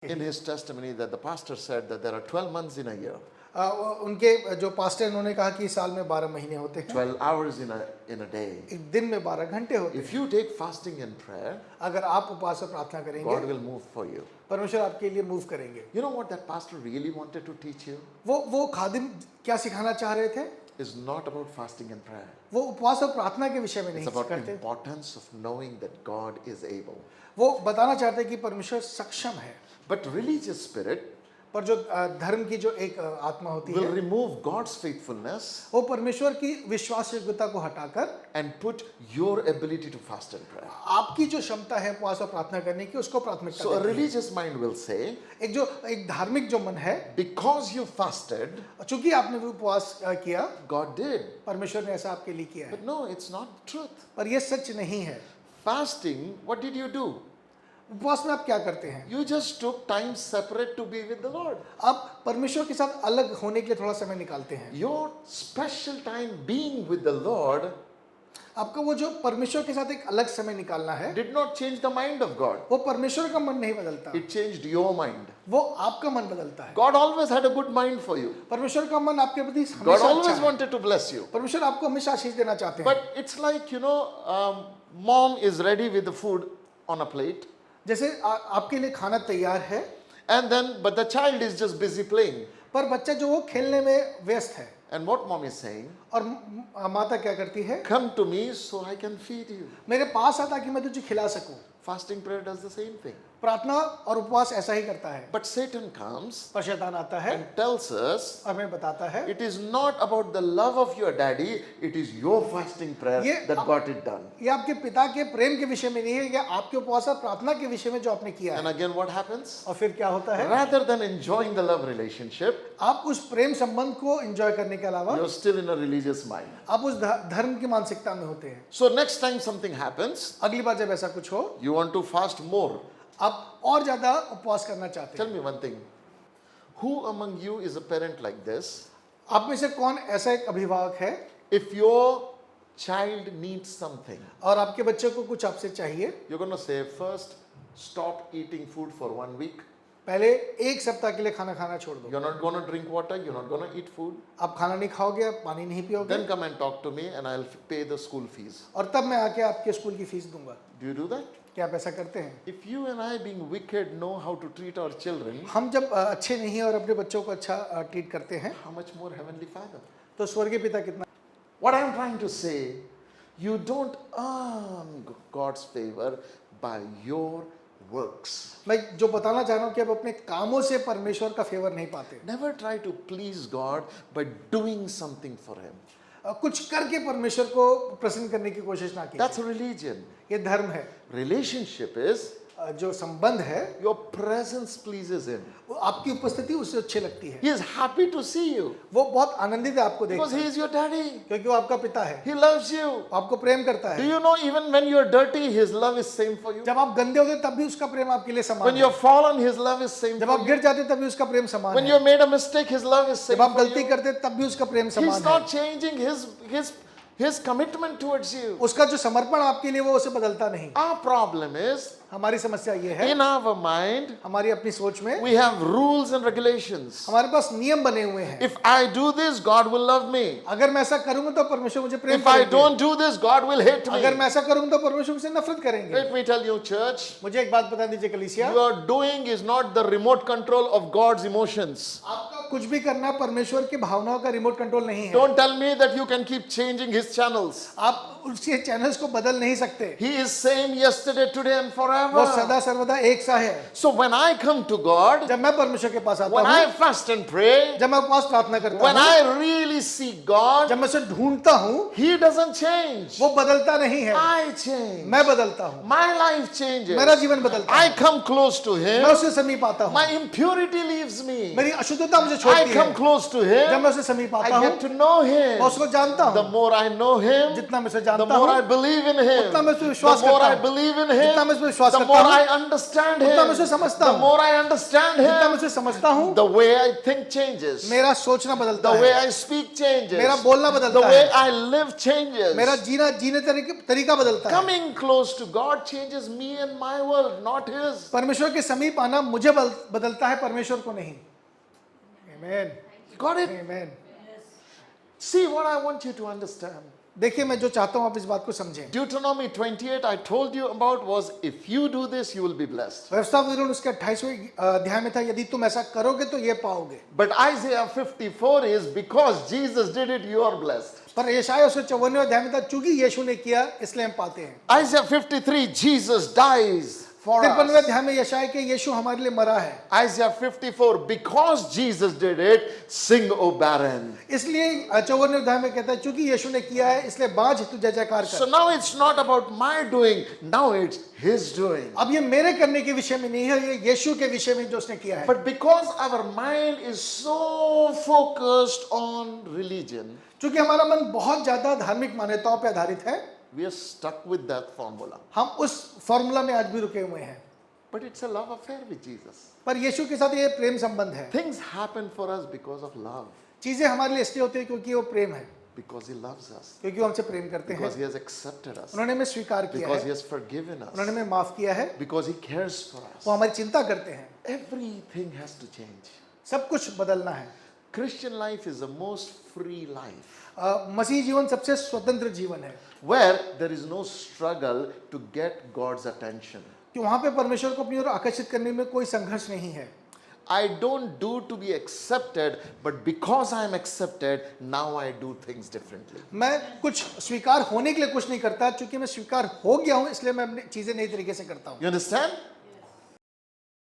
in his testimony that the pastor said that there are 12 months in a year, उनके जो pastor उन्होंने कहा कि साल में 12 महीने होते हैं, 12 hours in a day. एक दिन में 12 घंटे होते हैं. If you take fasting and prayer, अगर आप उपवास और प्रार्थना God करेंगे, will move for you. परमेश्वर आपके लिए मूव करेंगे. You know what that pastor really wanted to teach you? वो खादिम क्या सिखाना चाह रहे थे? It's not about fasting and prayer. वो उपवास और प्रार्थना के विषय में It's नहीं about the करते. importance of knowing that God is able. वो बताना चाहते कि परमेश्वर सक्षम है. But religious spirit पर जो धर्म की जो एक आत्मा होती will है, remove God's faithfulness वो परमेश्वर की विश्वास योग्यता को हटाकर and put your ability to fast and pray. आपकी जो क्षमता है उपवास और प्रार्थना करने की, उसको प्राथमिकता So a देते हैं. religious mind will say, एक धार्मिक जो मन है, because you fasted, चूंकि आपने भी उपवास किया, God did. परमेश्वर ने ऐसा आपके लिए किया है. But no, it's not truth. पर ये सच नहीं है. Fasting, what did you do? उपवास में आप क्या करते हैं? You just took time separate to be with the Lord. आप परमेश्वर के साथ अलग होने के लिए थोड़ा समय निकालते हैं. Your special time being with the Lord आपका वो जो परमेश्वर के साथ एक अलग समय निकालना है, did not change the mind of God. वो परमेश्वर का मन नहीं बदलता, It changed your mind. वो आपका मन बदलता है. God always had a good mind for you. परमेश्वर का मन आपके प्रति God हमेशा अच्छा always है. wanted to bless you. परमेश्वर आपको हमेशा आशीष देना चाहते हैं. But it's like, mom is ready with the food on a plate, जैसे आपके लिए खाना तैयार है, but the child is just busy playing. पर बच्चा जो वो खेलने में व्यस्त है. And what mom is saying, और माता क्या करती है? come to me so I can feed you. मेरे पास आ ताकि मैं तुझे खिला सकूं. Fasting prayer does the same thing. प्रार्थना और उपवास ऐसा ही करता है. But Satan comes पर शैतान आता है and tells us, और हमें बताता है, it is not about the love of your daddy, it is your fasting prayer ये that got it done. ये आपके पिता के प्रेम के विषय में नहीं है, या आपके उपवास और प्रार्थना के विषय में जो आपने किया And है. again, what happens? और फिर क्या होता है? Rather than enjoying the love relationship, आप उस प्रेम संबंध को एंजॉय करने के अलावा you're still in a religious mind. आप उस धर्म की मानसिकता में होते हैं. So next time something happens, अगली बार जब ऐसा कुछ हो, you want to fast more. आप और ज्यादा उपवास करना चाहते Tell हैं. me one thing. Who among you is a parent like this? आप में से कौन ऐसा एक अभिभावक है, If your child needs something, और आपके बच्चे को कुछ आपसे चाहिए, you're going to say, first, stop eating food for 1 week. पहले एक सप्ताह के लिए खाना खाना छोड़ दो. You're not going to drink water. You're not going to eat food. आप खाना नहीं खाओगे, आप पानी नहीं पियोगे, Then come and talk to me and I'll pay the school fees. और तब मैं आके आपके स्कूल की फीस दूंगा. Do you do that? क्या आप ऐसा करते हैं? If you and I, being wicked, know how to treat our children, हम जब अच्छे नहीं हैं और अपने बच्चों को अच्छा ट्रीट करते हैं, how much more Heavenly Father? तो स्वर्गीय पिता कितना. What I'm trying to say, you don't earn God's favor by your works. मैं जो बताना चाह रहा हूँ कि आप अपने कामों से परमेश्वर का फेवर नहीं पाते. Never try to please God by doing something for Him. कुछ करके परमेश्वर को प्रसन्न करने की कोशिश ना कीजिए. That's religion. ये धर्म है. Relationship is जो संबंध है, your presence pleases Him. वो आपकी उपस्थिति उससे अच्छी लगती है. He is happy to see you वो बहुत आनंदित है आपको because देखकर, He is your daddy. क्योंकि वो आपका पिता है. He loves you. आपको प्रेम करता Do है. you know even when you're dirty, His love is same for you? जब आप गंदे होते तब भी उसका प्रेम आपके लिए समान When है. you're fallen, His love is same जब for आप you. गिर जाते तब भी उसका प्रेम समान When है. you made a mistake, His love is same जब आप for गलती you. करते तब भी उसका प्रेम He's समान है. not changing His commitment towards you. उसका जो समर्पण आपके लिए वो उसे बदलता नहीं. Our problem is, हमारी समस्या ये है, in our mind, हमारी अपनी सोच में we have rules and regulations. हमारे पास नियम बने हुए हैं. If I do this, God will love me. अगर मैं ऐसा करूंगा तो परमेश्वर मुझे प्रेम If I करेंगे. don't do this, God will hate अगर me. मैं ऐसा करूंगा तो परमेश्वर मुझसे नफरत करेंगे. Let me tell you, church, मुझे एक बात बता दीजिए कलीसिया, your doing is not the remote control of God's emotions. आपका कुछ भी करना परमेश्वर की भावनाओं का रिमोट कंट्रोल नहीं है. Don't tell me that you can keep changing His channels. आप उसके चैनल्स को बदल नहीं सकते. He is same yesterday, today and वो forever. सदा सर्वदा एक सा है. So when I come to God, जब मैं परमेश्वर के पास आता when हूँ, I fast and pray, जब मैं उपवास प्रार्थना करता when हूँ, I really seek God, जब मैं उसे ढूंढता हूँ, He doesn't change. वो बदलता नहीं है. I change. मैं बदलता हूँ. My life changes. मेरा जीवन बदलता I है. come close to मैं Him. उससे समीप आता हूँ. My impurity leaves me. मेरी अशुद्धता मुझे I छोड़ती come है. close to जब Him. मैं उसे समीप आता I हूँ, get to know मैं Him. उसको जानता The हूँ. more I know Him, जितना मैं उसे जानता the more I हूँ, believe in Him, उतना मैं उस पर the विश्वास more करता I हूँ। believe in जितना मैं Him, उस पर विश्वास the करता more हूँ, I understand उतना मैं Him, उसे समझता the हूँ। more I understand जितना मैं Him, उसे समझता हूँ, the way I think changes, मेरा सोचना बदलता the way है, I speak changes, मेरा बोलना the बदलता way है, I live changes. मेरा जीने तरीका बदलता है। Coming close to God changes me and my world, not His. परमेश्वर के समीप आना मुझे बदलता है, परमेश्वर को नहीं। आमेन, Got it? Amen. See what I want you to understand. देखिए, मैं जो चाहता हूँ आप इस बात को समझें। Deuteronomy 28 I told you about was if you do this you will be blessed. व्यवस्था विवरण उसके 28वें अध्याय में था, यदि तुम ऐसा करोगे तो ये पाओगे। But Isaiah 54 is because Jesus did it you are blessed. पर यशायाह उसके 54वें अध्याय में था, चूंकि यीशु ने किया इसलिए हम पाते हैं। Isaiah 53 Jesus dies for 53वें us. अध्याय में यशायाह के यीशु हमारे लिए मरा है। Isaiah 54 because Jesus did it sing O barren. इसलिए 54वें अध्याय में कहता है, चूंकि यीशु ने किया है इसलिए बाँझ तू जय जयकार So कर। now it's not about my doing, now it's His doing. अब ये मेरे करने के विषय में नहीं है, ये यीशु के विषय में जो उसने किया है। But because our mind is so focused on religion, चूंकि हमारा मन बहुत ज्यादा धार्मिक मान्यताओं पर आधारित है, we are stuck with that formula. हम उस फॉर्मूला में आज भी रुके हुए हैं। But it's a love affair with Jesus. पर यीशु के साथ ये प्रेम संबंध है। Things happen for us because of love, चीजें हमारे लिए इसलिए होती है क्योंकि वो प्रेम है, because He loves us, क्योंकि वो हमसे प्रेम करते हैं, because He has accepted us, उन्होंने हमें स्वीकार किया because है, He has forgiven उन्होंने us, हमें माफ किया है, because He cares for us. वो हमारी चिंता करते हैं। Everything has to change. सब कुछ बदलना है। Christian life is the most free life, मसीह जीवन सबसे स्वतंत्र जीवन है, where there is no struggle to get God's attention. कि वहाँ पे परमेश्वर को अपनी ओर आकर्षित करने में कोई संघर्ष नहीं है। I don't do to be accepted, but because I am accepted, now I do things differently. मैं कुछ स्वीकार होने के लिए कुछ नहीं करता, क्योंकि मैं स्वीकार हो गया हूँ इसलिए मैं अपनी चीजें नई तरीके से करता हूँ। You understand?